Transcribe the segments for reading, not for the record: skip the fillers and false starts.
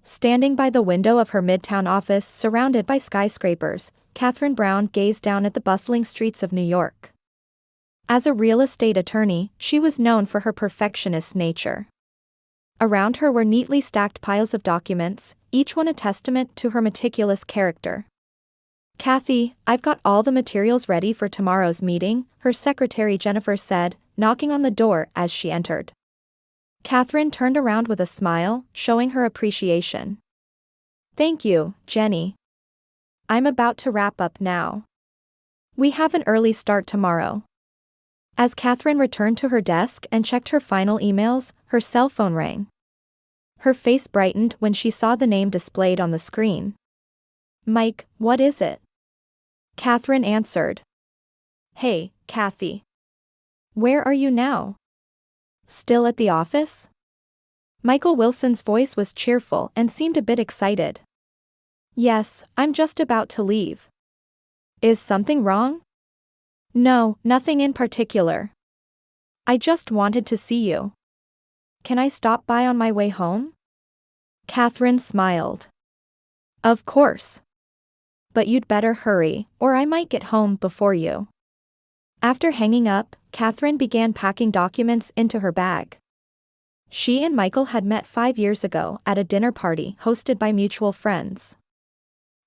Standing by the window of her midtown office surrounded by skyscrapers, Catherine Brown gazed down at the bustling streets of New York. As a real estate attorney, she was known for her perfectionist nature. Around her were neatly stacked piles of documents, each one a testament to her meticulous character. "Kathy, I've got all the materials ready for tomorrow's meeting," her secretary Jennifer said, knocking on the door as she entered. Catherine turned around with a smile, showing her appreciation. "Thank you, Jenny. I'm about to wrap up now. We have an early start tomorrow." As Catherine returned to her desk and checked her final emails, her cell phone rang. Her face brightened when she saw the name displayed on the screen. "Mike, what is it?" Catherine answered. "Hey, Kathy. Where are you now? Still at the office?" Michael Wilson's voice was cheerful and seemed a bit excited. "Yes, I'm just about to leave." "Is something wrong?" "No, nothing in particular. I just wanted to see you. Can I stop by on my way home?" Catherine smiled. "Of course. But you'd better hurry, or I might get home before you." After hanging up, Catherine began packing documents into her bag. She and Michael had met 5 years ago at a dinner party hosted by mutual friends.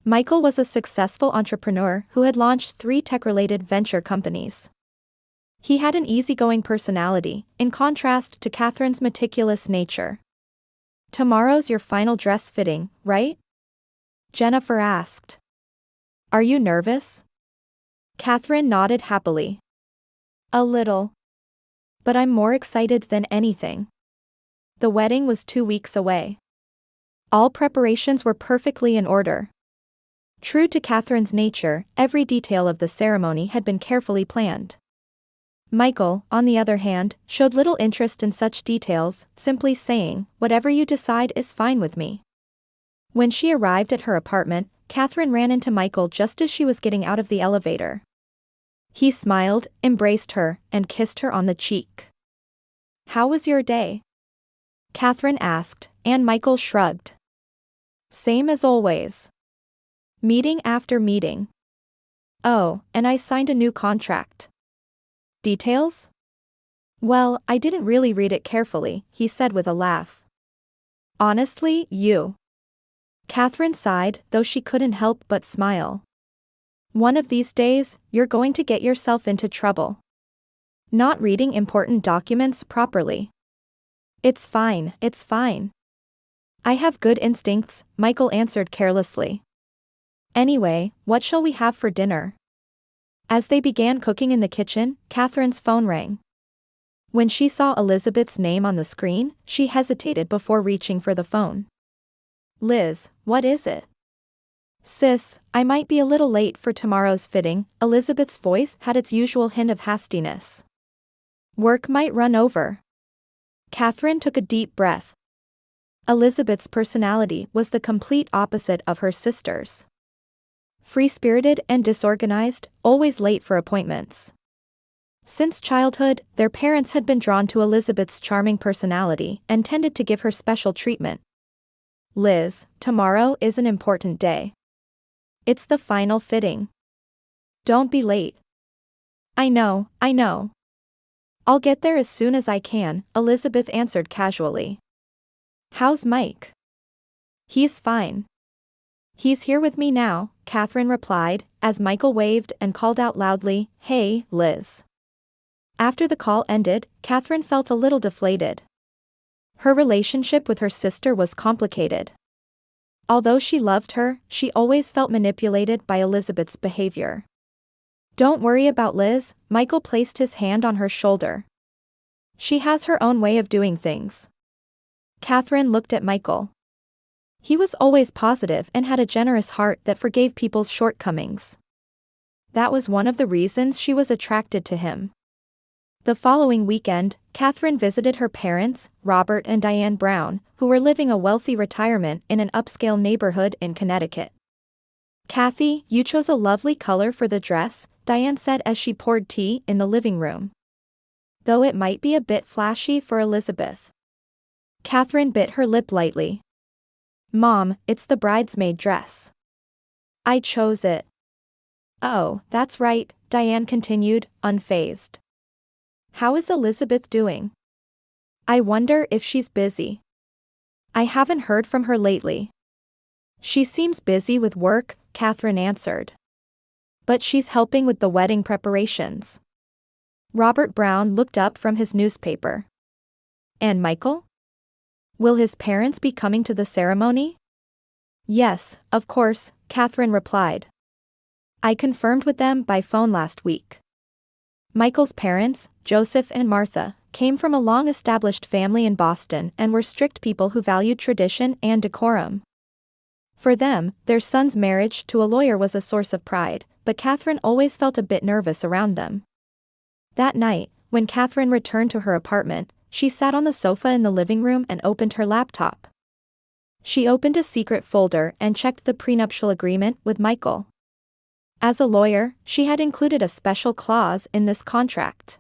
Michael was a successful entrepreneur who had launched 3 tech-related venture companies. He had an easygoing personality, in contrast to Catherine's meticulous nature. "Tomorrow's your final dress fitting, right?" Jennifer asked. "Are you nervous?" Catherine nodded happily. "A little. But I'm more excited than anything." The wedding was 2 weeks away. All preparations were perfectly in order. True to Catherine's nature, every detail of the ceremony had been carefully planned. Michael, on the other hand, showed little interest in such details, simply saying, "Whatever you decide is fine with me." When she arrived at her apartment, Catherine ran into Michael just as she was getting out of the elevator. He smiled, embraced her, and kissed her on the cheek. "How was your day?" Catherine asked, and Michael shrugged. "Same as always. Meeting after meeting. Oh, and I signed a new contract." "Details?" "Well, I didn't really read it carefully," he said with a laugh. "Honestly, you." Catherine sighed, though she couldn't help but smile. "One of these days, you're going to get yourself into trouble. Not reading important documents properly." It's fine. I have good instincts," Michael answered carelessly. "Anyway, what shall we have for dinner?" As they began cooking in the kitchen, Catherine's phone rang. When she saw Elizabeth's name on the screen, she hesitated before reaching for the phone. "Liz, what is it?" "Sis, I might be a little late for tomorrow's fitting." Elizabeth's voice had its usual hint of hastiness. "Work might run over." Catherine took a deep breath. Elizabeth's personality was the complete opposite of her sister's. Free-spirited and disorganized, always late for appointments. Since childhood, their parents had been drawn to Elizabeth's charming personality and tended to give her special treatment. "Liz, tomorrow is an important day. It's the final fitting. Don't be late." I know. I'll get there as soon as I can," Elizabeth answered casually. "How's Mike?" "He's fine. He's here with me now," Catherine replied, as Michael waved and called out loudly, "Hey, Liz." After the call ended, Catherine felt a little deflated. Her relationship with her sister was complicated. Although she loved her, she always felt manipulated by Elizabeth's behavior. "Don't worry about Liz," Michael placed his hand on her shoulder. "She has her own way of doing things." Catherine looked at Michael. He was always positive and had a generous heart that forgave people's shortcomings. That was one of the reasons she was attracted to him. The following weekend, Catherine visited her parents, Robert and Diane Brown, who were living a wealthy retirement in an upscale neighborhood in Connecticut. "Kathy, you chose a lovely color for the dress," Diane said as she poured tea in the living room. "Though it might be a bit flashy for Elizabeth." Catherine bit her lip lightly. Mom, it's the bridesmaid dress. I chose it. Oh, that's right, Diane continued, unfazed. How is Elizabeth doing? I wonder if she's busy. I haven't heard from her lately. She seems busy with work, Catherine answered. But she's helping with the wedding preparations. Robert Brown looked up from his newspaper. And Michael? Will his parents be coming to the ceremony? Yes, of course, Catherine replied. I confirmed with them by phone last week. Michael's parents, Joseph and Martha, came from a long-established family in Boston and were strict people who valued tradition and decorum. For them, their son's marriage to a lawyer was a source of pride, but Catherine always felt a bit nervous around them. That night, when Catherine returned to her apartment, she sat on the sofa in the living room and opened her laptop. She opened a secret folder and checked the prenuptial agreement with Michael. As a lawyer, she had included a special clause in this contract.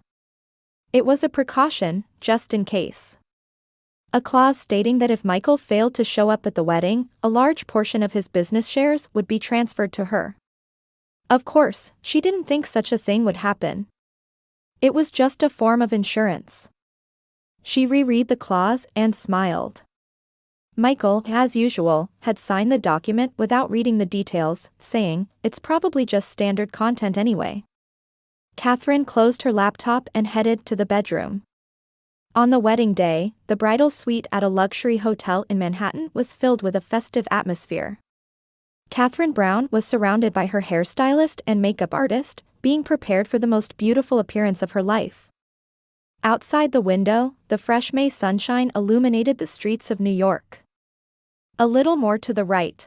It was a precaution, just in case. A clause stating that if Michael failed to show up at the wedding, a large portion of his business shares would be transferred to her. Of course, she didn't think such a thing would happen. It was just a form of insurance. She reread the clause and smiled. Michael, as usual, had signed the document without reading the details, saying, "It's probably just standard content anyway." Catherine closed her laptop and headed to the bedroom. On the wedding day, the bridal suite at a luxury hotel in Manhattan was filled with a festive atmosphere. Catherine Brown was surrounded by her hairstylist and makeup artist, being prepared for the most beautiful appearance of her life. Outside the window, the fresh May sunshine illuminated the streets of New York. A little more to the right.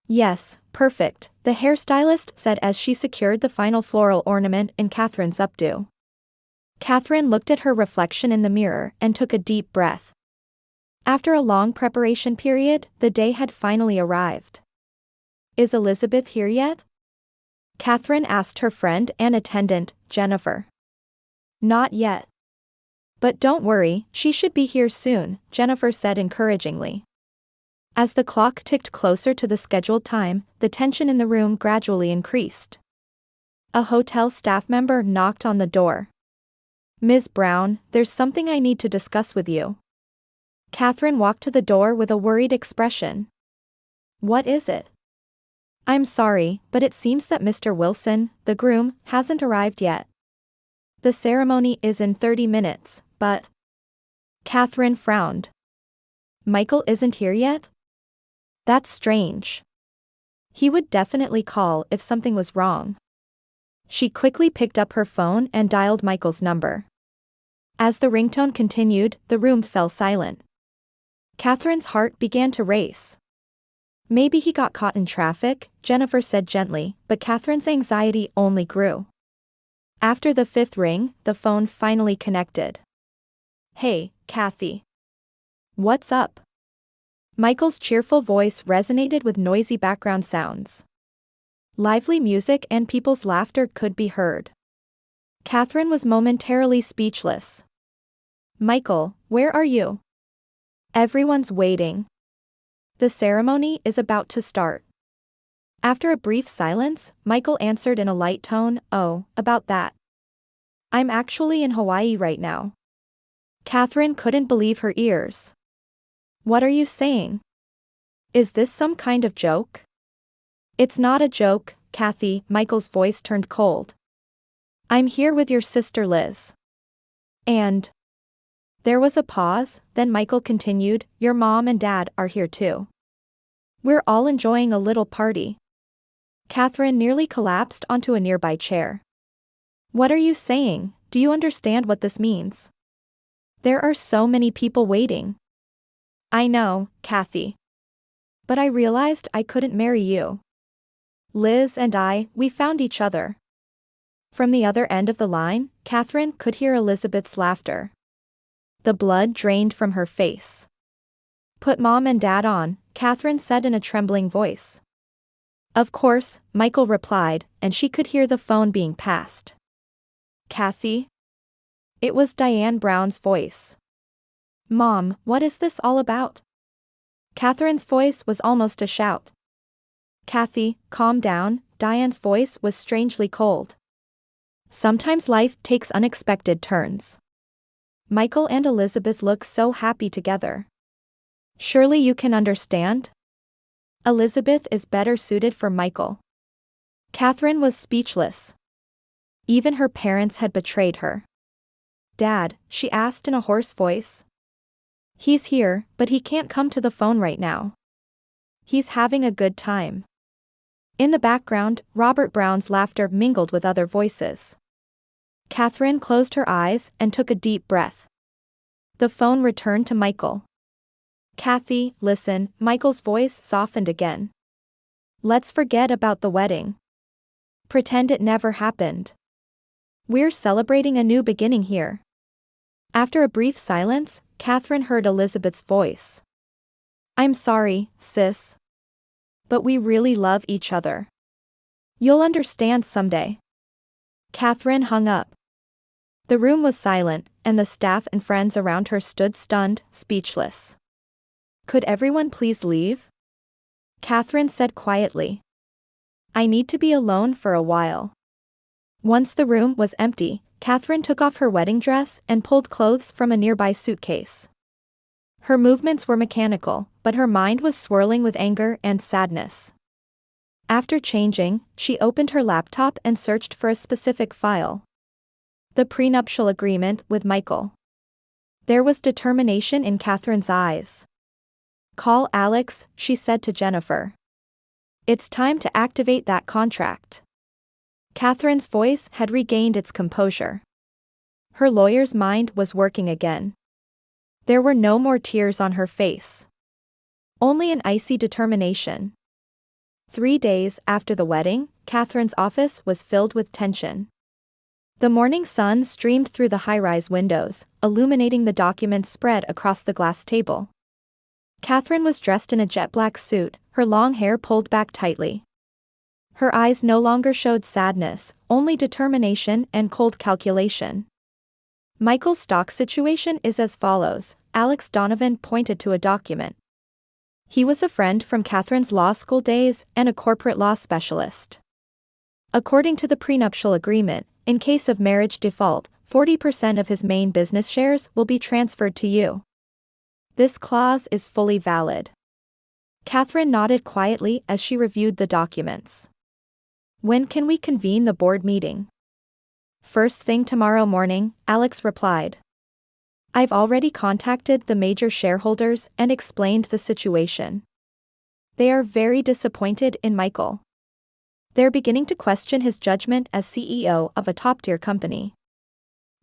Yes, perfect, the hairstylist said as she secured the final floral ornament in Catherine's updo. Catherine looked at her reflection in the mirror and took a deep breath. After a long preparation period, the day had finally arrived. Is Elizabeth here yet? Catherine asked her friend and attendant, Jennifer. Not yet. But don't worry, she should be here soon, Jennifer said encouragingly. As the clock ticked closer to the scheduled time, the tension in the room gradually increased. A hotel staff member knocked on the door. Ms. Brown, there's something I need to discuss with you. Catherine walked to the door with a worried expression. What is it? I'm sorry, but it seems that Mr. Wilson, the groom, hasn't arrived yet. The ceremony is in 30 minutes, but... Catherine frowned. Michael isn't here yet? That's strange. He would definitely call if something was wrong. She quickly picked up her phone and dialed Michael's number. As the ringtone continued, the room fell silent. Catherine's heart began to race. Maybe he got caught in traffic, Jennifer said gently, but Catherine's anxiety only grew. After the fifth ring, the phone finally connected. Hey, Kathy. What's up? Michael's cheerful voice resonated with noisy background sounds. Lively music and people's laughter could be heard. Catherine was momentarily speechless. Michael, where are you? Everyone's waiting. The ceremony is about to start. After a brief silence, Michael answered in a light tone, Oh, about that. I'm actually in Hawaii right now. Catherine couldn't believe her ears. What are you saying? Is this some kind of joke? It's not a joke, Kathy, Michael's voice turned cold. I'm here with your sister Liz. And... There was a pause, then Michael continued, Your mom and dad are here too. We're all enjoying a little party. Catherine nearly collapsed onto a nearby chair. What are you saying? Do you understand what this means? There are so many people waiting. I know, Kathy. But I realized I couldn't marry you. Liz and I, we found each other. From the other end of the line, Catherine could hear Elizabeth's laughter. The blood drained from her face. Put mom and dad on, Catherine said in a trembling voice. Of course, Michael replied, and she could hear the phone being passed. Kathy? It was Diane Brown's voice. Mom, what is this all about? Catherine's voice was almost a shout. Kathy, calm down. Diane's voice was strangely cold. Sometimes life takes unexpected turns. Michael and Elizabeth look so happy together. Surely you can understand? Elizabeth is better suited for Michael. Catherine was speechless. Even her parents had betrayed her. Dad, she asked in a hoarse voice. He's here, but he can't come to the phone right now. He's having a good time. In the background, Robert Brown's laughter mingled with other voices. Catherine closed her eyes and took a deep breath. The phone returned to Michael. Kathy, listen, Michael's voice softened again. Let's forget about the wedding. Pretend it never happened. We're celebrating a new beginning here. After a brief silence, Catherine heard Elizabeth's voice. I'm sorry, sis. But we really love each other. You'll understand someday. Catherine hung up. The room was silent, and the staff and friends around her stood stunned, speechless. Could everyone please leave? Catherine said quietly. I need to be alone for a while. Once the room was empty, Catherine took off her wedding dress and pulled clothes from a nearby suitcase. Her movements were mechanical, but her mind was swirling with anger and sadness. After changing, she opened her laptop and searched for a specific file. The prenuptial agreement with Michael. There was determination in Catherine's eyes. Call Alex, she said to Jennifer. It's time to activate that contract. Catherine's voice had regained its composure. Her lawyer's mind was working again. There were no more tears on her face. Only an icy determination. 3 days after the wedding, Catherine's office was filled with tension. The morning sun streamed through the high-rise windows, illuminating the documents spread across the glass table. Catherine was dressed in a jet-black suit, her long hair pulled back tightly. Her eyes no longer showed sadness, only determination and cold calculation. Michael's stock situation is as follows, Alex Donovan pointed to a document. He was a friend from Catherine's law school days and a corporate law specialist. According to the prenuptial agreement, in case of marriage default, 40% of his main business shares will be transferred to you. This clause is fully valid. Catherine nodded quietly as she reviewed the documents. When can we convene the board meeting? First thing tomorrow morning, Alex replied. I've already contacted the major shareholders and explained the situation. They are very disappointed in Michael. They're beginning to question his judgment as CEO of a top-tier company.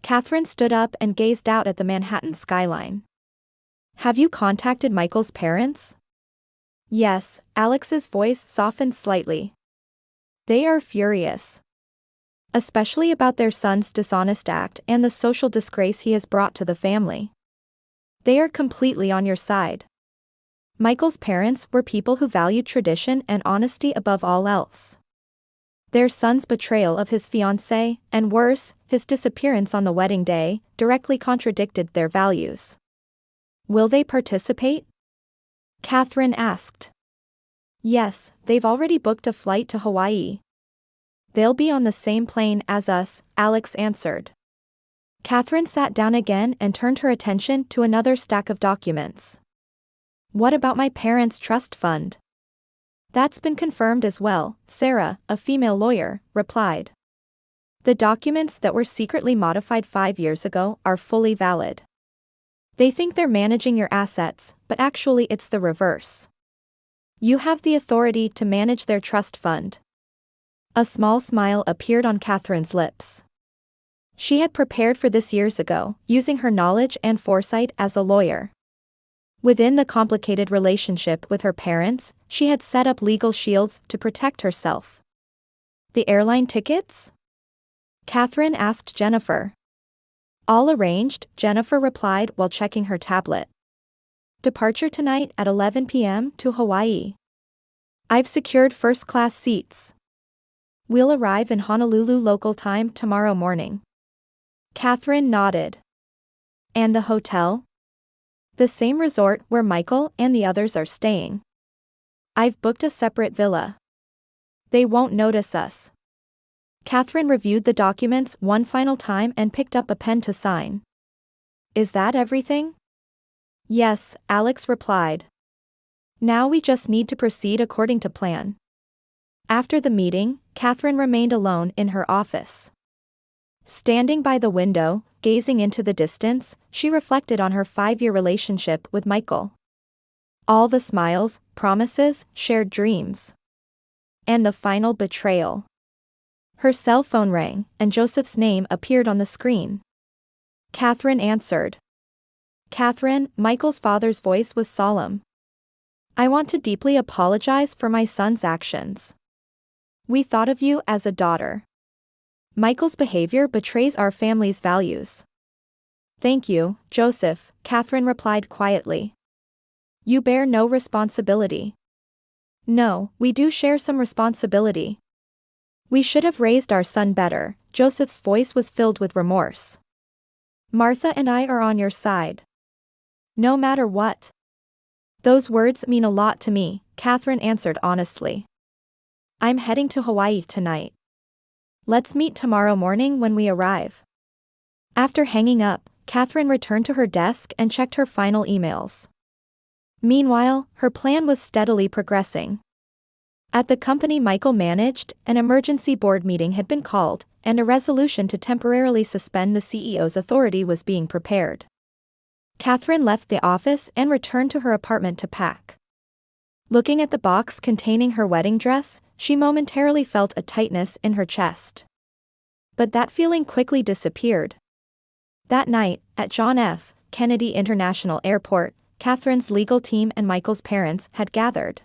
Catherine stood up and gazed out at the Manhattan skyline. Have you contacted Michael's parents? Yes, Alex's voice softened slightly. They are furious. Especially about their son's dishonest act and the social disgrace he has brought to the family. They are completely on your side. Michael's parents were people who valued tradition and honesty above all else. Their son's betrayal of his fiancée, and worse, his disappearance on the wedding day, directly contradicted their values. Will they participate? Catherine asked. Yes, they've already booked a flight to Hawaii. They'll be on the same plane as us, Alex answered. Catherine sat down again and turned her attention to another stack of documents. What about my parents' trust fund? That's been confirmed as well, Sarah, a female lawyer, replied. The documents that were secretly modified 5 years ago are fully valid. They think they're managing your assets, but actually it's the reverse. You have the authority to manage their trust fund. A small smile appeared on Catherine's lips. She had prepared for this years ago, using her knowledge and foresight as a lawyer. Within the complicated relationship with her parents, she had set up legal shields to protect herself. The airline tickets? Catherine asked Jennifer. All arranged, Jennifer replied while checking her tablet. Departure tonight at 11 p.m. to Hawaii. I've secured first-class seats. We'll arrive in Honolulu local time tomorrow morning. Catherine nodded. And the hotel? The same resort where Michael and the others are staying. I've booked a separate villa. They won't notice us. Catherine reviewed the documents one final time and picked up a pen to sign. Is that everything? Yes, Alex replied. Now we just need to proceed according to plan. After the meeting, Catherine remained alone in her office. Standing by the window, gazing into the distance, she reflected on her 5-year relationship with Michael. All the smiles, promises, shared dreams. And the final betrayal. Her cell phone rang, and Joseph's name appeared on the screen. Catherine answered. Catherine, Michael's father's voice was solemn. I want to deeply apologize for my son's actions. We thought of you as a daughter. Michael's behavior betrays our family's values. Thank you, Joseph, Catherine replied quietly. You bear no responsibility. No, we do share some responsibility. We should have raised our son better. Joseph's voice was filled with remorse. Martha and I are on your side. No matter what. Those words mean a lot to me, Catherine answered honestly. I'm heading to Hawaii tonight. Let's meet tomorrow morning when we arrive. After hanging up, Catherine returned to her desk and checked her final emails. Meanwhile, her plan was steadily progressing. At the company Michael managed, an emergency board meeting had been called, and a resolution to temporarily suspend the CEO's authority was being prepared. Catherine left the office and returned to her apartment to pack. Looking at the box containing her wedding dress, she momentarily felt a tightness in her chest. But that feeling quickly disappeared. That night, at John F. Kennedy International Airport, Catherine's legal team and Michael's parents had gathered.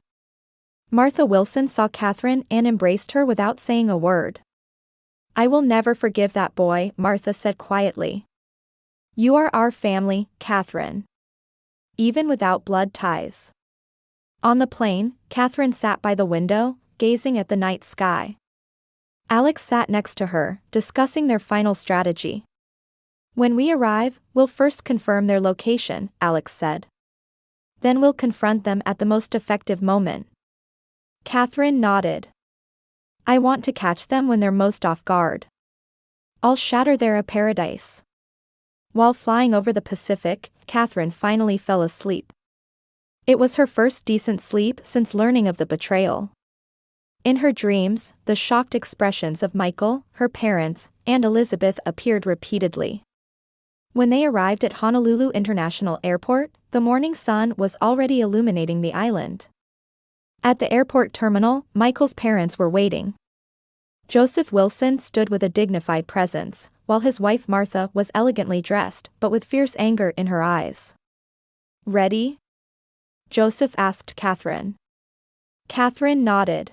Martha Wilson saw Catherine and embraced her without saying a word. I will never forgive that boy, Martha said quietly. You are our family, Catherine. Even without blood ties. On the plane, Catherine sat by the window, gazing at the night sky. Alex sat next to her, discussing their final strategy. When we arrive, we'll first confirm their location, Alex said. Then we'll confront them at the most effective moment. Catherine nodded. I want to catch them when they're most off guard. I'll shatter their paradise. While flying over the Pacific, Catherine finally fell asleep. It was her first decent sleep since learning of the betrayal. In her dreams, the shocked expressions of Michael, her parents, and Elizabeth appeared repeatedly. When they arrived at Honolulu International Airport, the morning sun was already illuminating the island. At the airport terminal, Michael's parents were waiting. Joseph Wilson stood with a dignified presence, while his wife Martha was elegantly dressed but with fierce anger in her eyes. Ready? Joseph asked Catherine. Catherine nodded.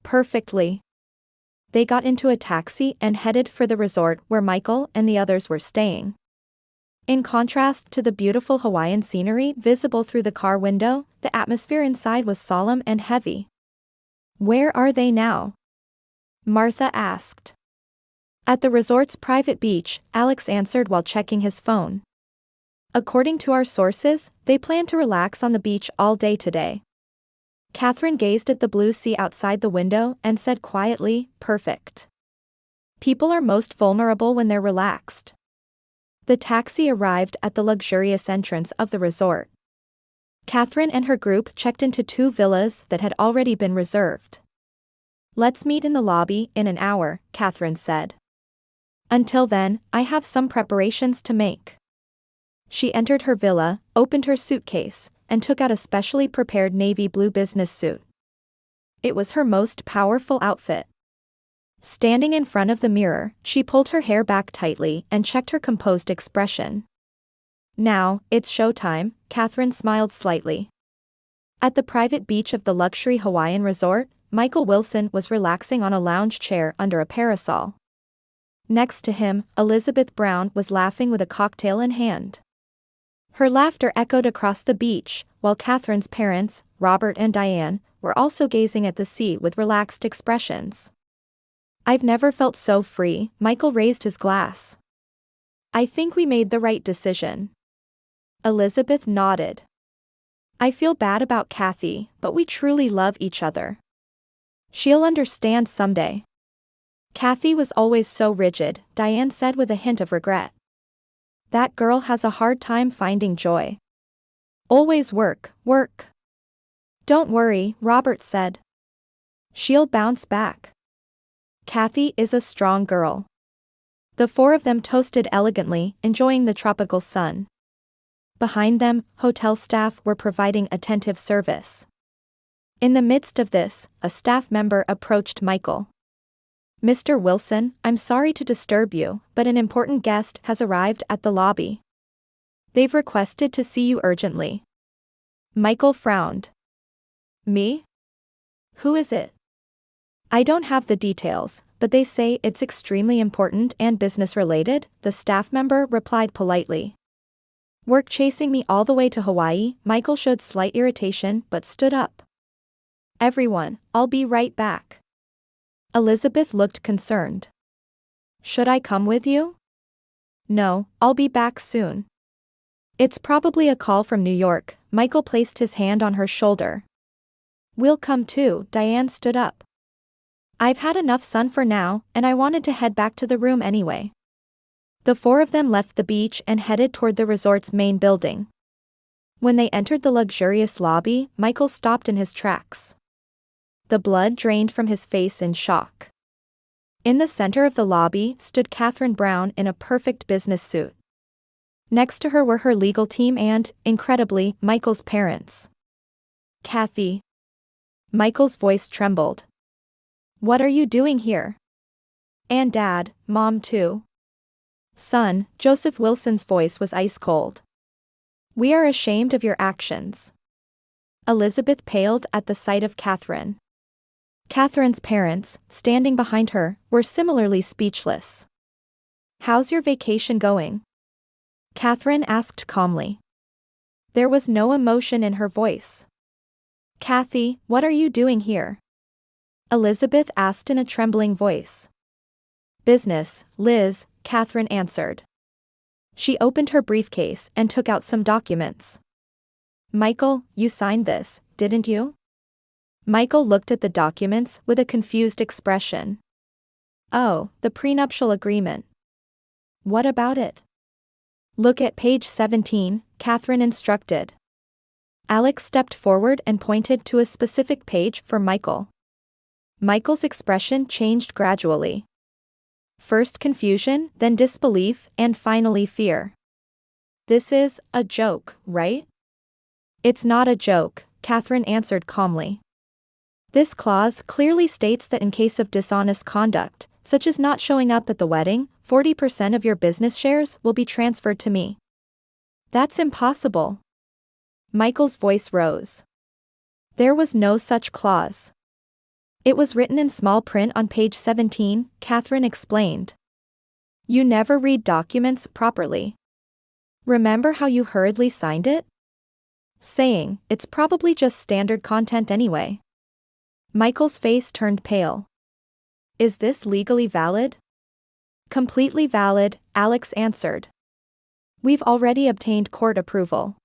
Perfectly. They got into a taxi and headed for the resort where Michael and the others were staying. In contrast to the beautiful Hawaiian scenery visible through the car window, the atmosphere inside was solemn and heavy. Where are they now? Martha asked. At the resort's private beach, Alex answered while checking his phone. According to our sources, they plan to relax on the beach all day today. Catherine gazed at the blue sea outside the window and said quietly, perfect. People are most vulnerable when they're relaxed. The taxi arrived at the luxurious entrance of the resort. Catherine and her group checked into 2 villas that had already been reserved. Let's meet in the lobby in an hour, Catherine said. Until then, I have some preparations to make. She entered her villa, opened her suitcase, and took out a specially prepared navy blue business suit. It was her most powerful outfit. Standing in front of the mirror, she pulled her hair back tightly and checked her composed expression. Now, it's showtime, Catherine smiled slightly. At the private beach of the luxury Hawaiian resort, Michael Wilson was relaxing on a lounge chair under a parasol. Next to him, Elizabeth Brown was laughing with a cocktail in hand. Her laughter echoed across the beach, while Catherine's parents, Robert and Diane, were also gazing at the sea with relaxed expressions. I've never felt so free, Michael raised his glass. I think we made the right decision. Elizabeth nodded. I feel bad about Kathy, but we truly love each other. She'll understand someday. Kathy was always so rigid, Diane said with a hint of regret. That girl has a hard time finding joy. Always work, work. Don't worry, Robert said. She'll bounce back. Kathy is a strong girl. The four of them toasted elegantly, enjoying the tropical sun. Behind them, hotel staff were providing attentive service. In the midst of this, a staff member approached Michael. Mr. Wilson, I'm sorry to disturb you, but an important guest has arrived at the lobby. They've requested to see you urgently. Michael frowned. Me? Who is it? I don't have the details, but they say it's extremely important and business-related, the staff member replied politely. Work chasing me all the way to Hawaii, Michael showed slight irritation but stood up. Everyone, I'll be right back. Elizabeth looked concerned. Should I come with you? No, I'll be back soon. It's probably a call from New York, Michael placed his hand on her shoulder. We'll come too, Diane stood up. I've had enough sun for now, and I wanted to head back to the room anyway. The four of them left the beach and headed toward the resort's main building. When they entered the luxurious lobby, Michael stopped in his tracks. The blood drained from his face in shock. In the center of the lobby stood Catherine Brown in a perfect business suit. Next to her were her legal team and, incredibly, Michael's parents. Kathy. Michael's voice trembled. What are you doing here? And Dad, Mom too. Son, Joseph Wilson's voice was ice cold. We are ashamed of your actions. Elizabeth paled at the sight of Catherine. Catherine's parents, standing behind her, were similarly speechless. How's your vacation going? Catherine asked calmly. There was no emotion in her voice. Kathy, what are you doing here? Elizabeth asked in a trembling voice. Business, Liz, Catherine answered. She opened her briefcase and took out some documents. Michael, you signed this, didn't you? Michael looked at the documents with a confused expression. Oh, the prenuptial agreement. What about it? Look at page 17, Catherine instructed. Alex stepped forward and pointed to a specific page for Michael. Michael's expression changed gradually. First confusion, then disbelief, and finally fear. This is a joke, right? It's not a joke, Catherine answered calmly. This clause clearly states that in case of dishonest conduct, such as not showing up at the wedding, 40% of your business shares will be transferred to me. That's impossible. Michael's voice rose. There was no such clause. It was written in small print on page 17, Catherine explained. You never read documents properly. Remember how you hurriedly signed it? Saying, it's probably just standard content anyway. Michael's face turned pale. Is this legally valid? Completely valid, Alex answered. We've already obtained court approval.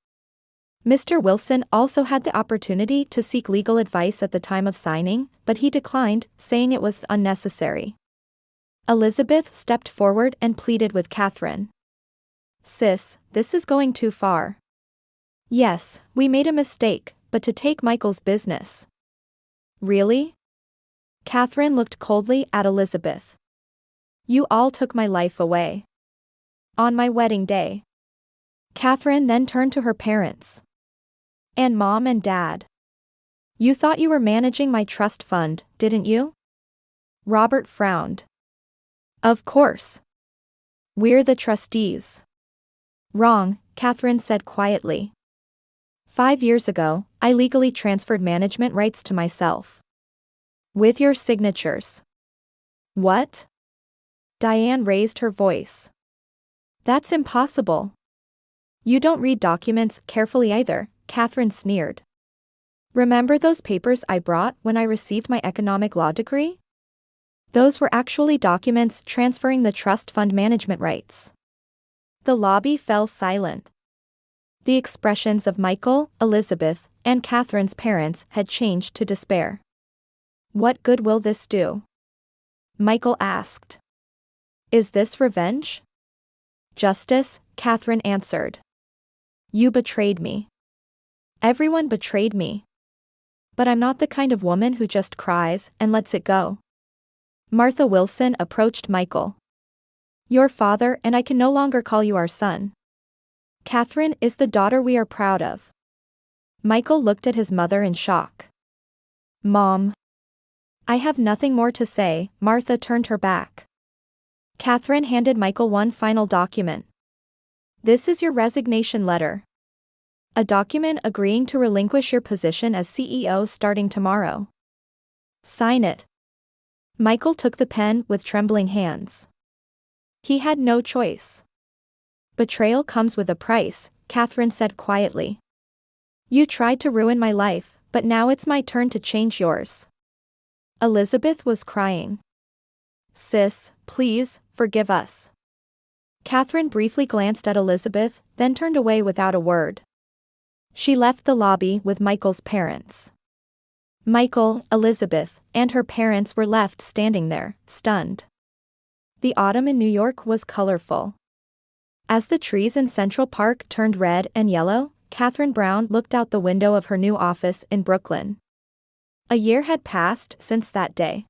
Mr. Wilson also had the opportunity to seek legal advice at the time of signing, but he declined, saying it was unnecessary. Elizabeth stepped forward and pleaded with Catherine. Sis, this is going too far. Yes, we made a mistake, but to take Michael's business. Really? Catherine looked coldly at Elizabeth. You all took my life away. On my wedding day. Catherine then turned to her parents. And Mom and Dad. You thought you were managing my trust fund, didn't you? Robert frowned. Of course. We're the trustees. Wrong, Catherine said quietly. 5 years ago, I legally transferred management rights to myself. With your signatures. What? Diane raised her voice. That's impossible. You don't read documents carefully either, Catherine sneered. Remember those papers I brought when I received my economic law degree? Those were actually documents transferring the trust fund management rights. The lobby fell silent. The expressions of Michael, Elizabeth, and Catherine's parents had changed to despair. "What good will this do?" Michael asked. "Is this revenge?" "Justice," Catherine answered. "You betrayed me. Everyone betrayed me. But I'm not the kind of woman who just cries and lets it go." Martha Wilson approached Michael. "Your father and I can no longer call you our son. Catherine is the daughter we are proud of." Michael looked at his mother in shock. "Mom." "I have nothing more to say," Martha turned her back. Catherine handed Michael one final document. "This is your resignation letter. A document agreeing to relinquish your position as CEO starting tomorrow. Sign it." Michael took the pen with trembling hands. He had no choice. "Betrayal comes with a price," Catherine said quietly. "You tried to ruin my life, but now it's my turn to change yours." Elizabeth was crying. "Sis, please, forgive us." Catherine briefly glanced at Elizabeth, then turned away without a word. She left the lobby with Michael's parents. Michael, Elizabeth, and her parents were left standing there, stunned. The autumn in New York was colorful. As the trees in Central Park turned red and yellow, Catherine Brown looked out the window of her new office in Brooklyn. A year had passed since that day.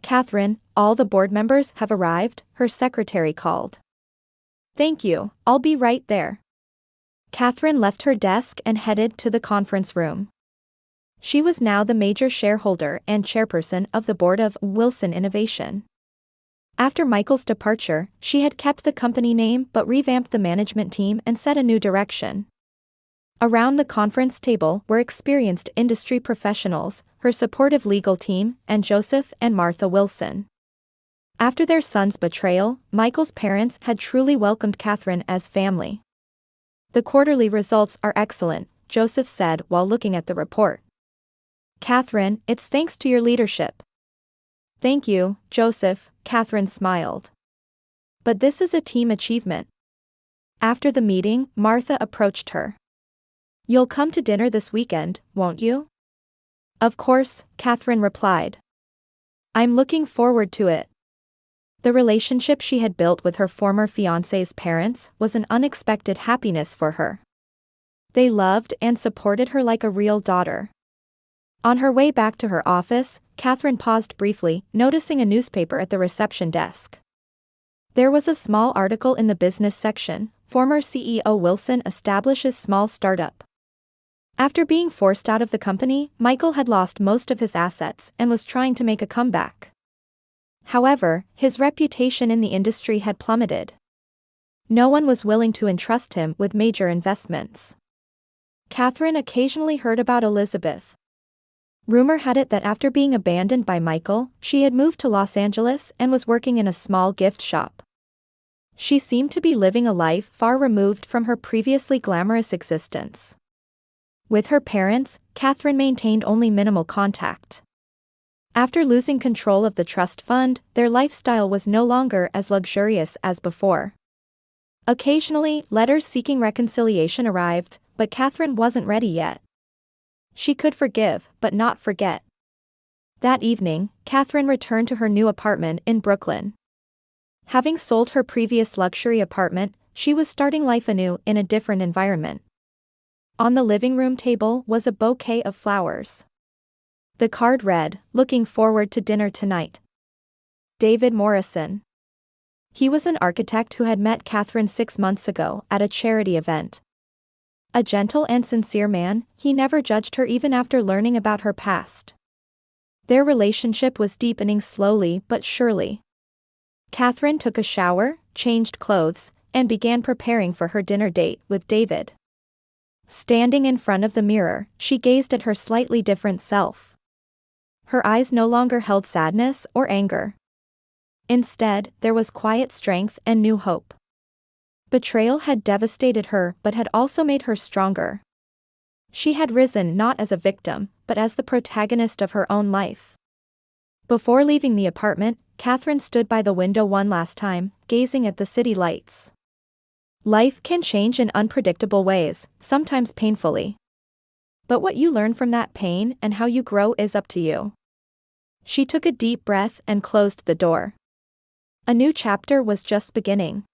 "Catherine, all the board members have arrived," her secretary called. "Thank you, I'll be right there." Catherine left her desk and headed to the conference room. She was now the major shareholder and chairperson of the board of Wilson Innovation. After Michael's departure, she had kept the company name but revamped the management team and set a new direction. Around the conference table were experienced industry professionals, her supportive legal team, and Joseph and Martha Wilson. After their son's betrayal, Michael's parents had truly welcomed Catherine as family. "The quarterly results are excellent," Joseph said while looking at the report. "Catherine, it's thanks to your leadership." "Thank you, Joseph," Catherine smiled. "But this is a team achievement." After the meeting, Martha approached her. "You'll come to dinner this weekend, won't you?" "Of course," Catherine replied. "I'm looking forward to it." The relationship she had built with her former fiancé's parents was an unexpected happiness for her. They loved and supported her like a real daughter. On her way back to her office, Catherine paused briefly, noticing a newspaper at the reception desk. There was a small article in the business section: "Former CEO Wilson establishes small startup." After being forced out of the company, Michael had lost most of his assets and was trying to make a comeback. However, his reputation in the industry had plummeted. No one was willing to entrust him with major investments. Catherine occasionally heard about Elizabeth. Rumor had it that after being abandoned by Michael, she had moved to Los Angeles and was working in a small gift shop. She seemed to be living a life far removed from her previously glamorous existence. With her parents, Catherine maintained only minimal contact. After losing control of the trust fund, their lifestyle was no longer as luxurious as before. Occasionally, letters seeking reconciliation arrived, but Catherine wasn't ready yet. She could forgive, but not forget. That evening, Catherine returned to her new apartment in Brooklyn. Having sold her previous luxury apartment, she was starting life anew in a different environment. On the living room table was a bouquet of flowers. The card read, "Looking forward to dinner tonight. David Morrison." He was an architect who had met Catherine 6 months ago at a charity event. A gentle and sincere man, he never judged her even after learning about her past. Their relationship was deepening slowly but surely. Catherine took a shower, changed clothes, and began preparing for her dinner date with David. Standing in front of the mirror, she gazed at her slightly different self. Her eyes no longer held sadness or anger. Instead, there was quiet strength and new hope. Betrayal had devastated her but had also made her stronger. She had risen not as a victim, but as the protagonist of her own life. Before leaving the apartment, Catherine stood by the window one last time, gazing at the city lights. Life can change in unpredictable ways, sometimes painfully. But what you learn from that pain and how you grow is up to you. She took a deep breath and closed the door. A new chapter was just beginning.